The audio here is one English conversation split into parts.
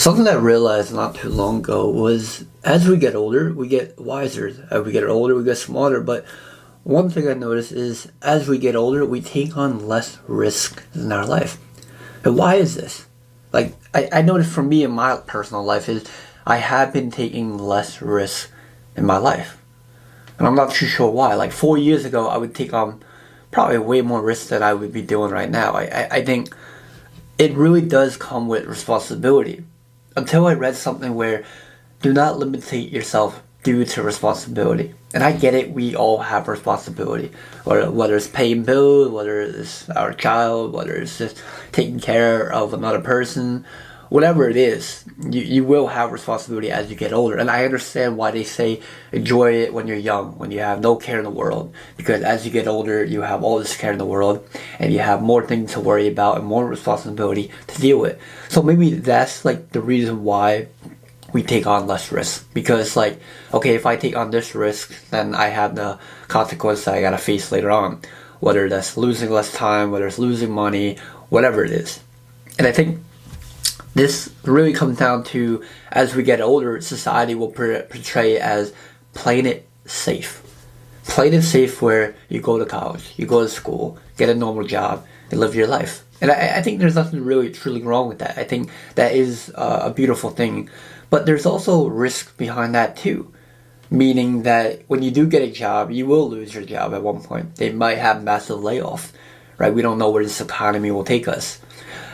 Something that I realized not too long ago was as we get older, we get wiser. As we get older, we get smarter. But one thing I noticed is as we get older, we take on less risk in our life. And why is this? Like, I noticed for me in my personal life is I have been taking less risk in my life. And I'm not too sure why. Like 4 years ago, I would take on probably way more risk than I would be doing right now. I think it really does come with responsibility. Until I read something where do not limitate yourself due to responsibility. And I get it, we all have responsibility. Whether it's paying bills, whether it's our child, whether it's just taking care of another person, whatever it is, you will have responsibility as you get older. And I understand why they say enjoy it when you're young, when you have no care in the world. Because as you get older, you have all this care in the world, and you have more things to worry about and more responsibility to deal with. So maybe that's like the reason why we take on less risk. Because like, okay, if I take on this risk, then I have the consequence that I gotta face later on. Whether that's losing less time, whether it's losing money, whatever it is. And I think this really comes down to, as we get older, society will portray as playing it safe. Playing it safe where you go to college, you go to school, get a normal job, and live your life. And I think there's nothing really truly wrong with that. I think that is a beautiful thing. But there's also risk behind that too. Meaning that when you do get a job, you will lose your job at one point. They might have massive layoffs, right? We don't know where this economy will take us.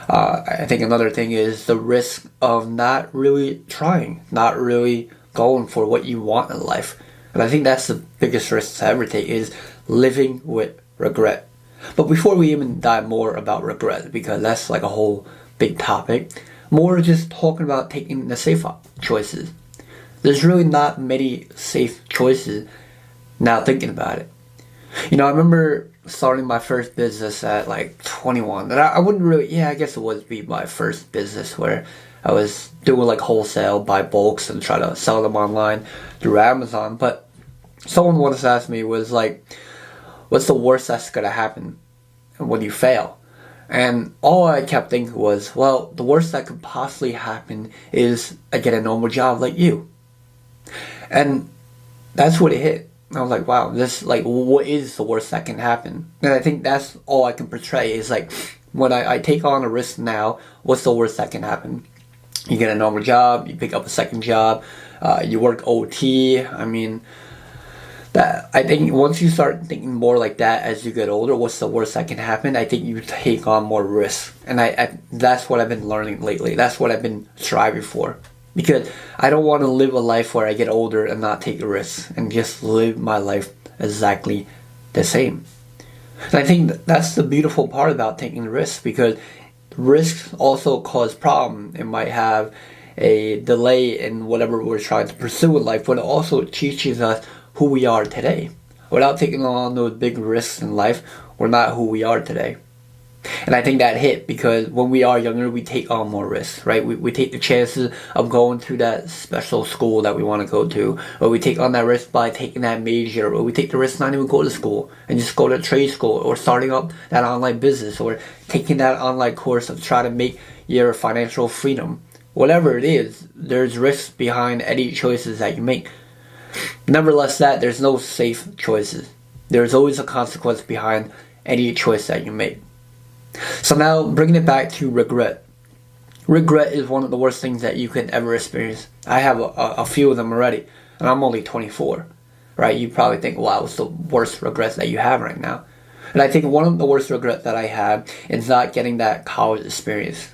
I think another thing is the risk of not really trying, not really going for what you want in life. And I think that's the biggest risk to ever take, is living with regret. But before we even dive more about regret, because that's like a whole big topic, more just talking about taking the safe choices. There's really not many safe choices now thinking about it. You know, I remember starting my first business at like 21. And I wouldn't really, I guess it would be my first business where I was doing like wholesale, buy bulks and try to sell them online through Amazon. But someone once asked me was like, what's the worst that's going to happen when you fail? And all I kept thinking was, well, the worst that could possibly happen is I get a normal job like you. And that's what it hit. I was like, wow, this, like, what is the worst that can happen? And I think that's all I can portray is like, when I take on a risk now, what's the worst that can happen? You get a normal job, you pick up a second job, you work OT. I mean, that I think once you start thinking more like that as you get older, what's the worst that can happen? I think you take on more risk. And I that's what I've been learning lately. That's what I've been striving for. Because I don't want to live a life where I get older and not take a risk and just live my life exactly the same. And I think that's the beautiful part about taking risks, because risks also cause problems. It might have a delay in whatever we're trying to pursue in life, but it also teaches us who we are today. Without taking on those big risks in life, we're not who we are today. And I think that hit because when we are younger, we take on more risks, right? We take the chances of going to that special school that we want to go to, or we take on that risk by taking that major, or we take the risk not even go to school and just go to trade school, or starting up that online business, or taking that online course of trying to make your financial freedom. Whatever it is, there's risks behind any choices that you make. Nevertheless, there's no safe choices. There's always a consequence behind any choice that you make. So now, bringing it back to regret. Regret is one of the worst things that you can ever experience. I have a few of them already, and I'm only 24, right? You probably think, wow, what's the worst regrets that you have right now? And I think one of the worst regrets that I have is not getting that college experience.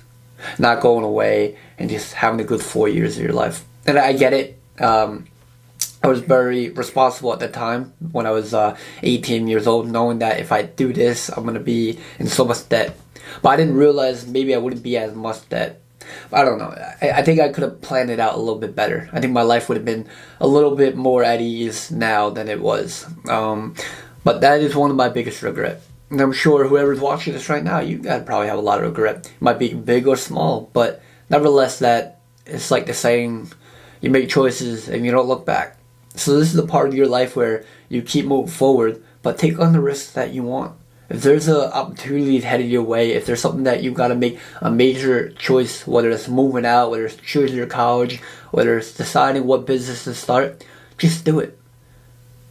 Not going away and just having a good 4 years of your life. And I get it. I was very responsible at the time when I was 18 years old, knowing that if I do this, I'm going to be in so much debt. But I didn't realize maybe I wouldn't be as much debt. I don't know. I think I could have planned it out a little bit better. I think my life would have been a little bit more at ease now than it was. But that is one of my biggest regrets. And I'm sure whoever's watching this right now, you gotta probably have a lot of regret. It might be big or small, but nevertheless, that it's like the saying, you make choices and you don't look back. So this is the part of your life where you keep moving forward, but take on the risks that you want. If there's an opportunity headed your way, if there's something that you gotta make a major choice, whether it's moving out, whether it's choosing your college, whether it's deciding what business to start, just do it.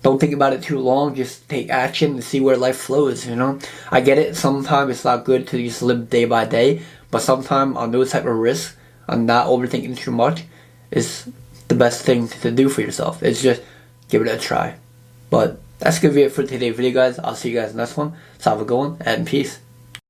Don't think about it too long. Just take action and see where life flows, you know? I get it. Sometimes it's not good to just live day by day. But sometimes on those type of risks, on not overthinking too much, is the best thing to do for yourself. It's just give it a try. But that's going to be it for today's video, guys. I'll see you guys in the next one. So have a good one, and peace.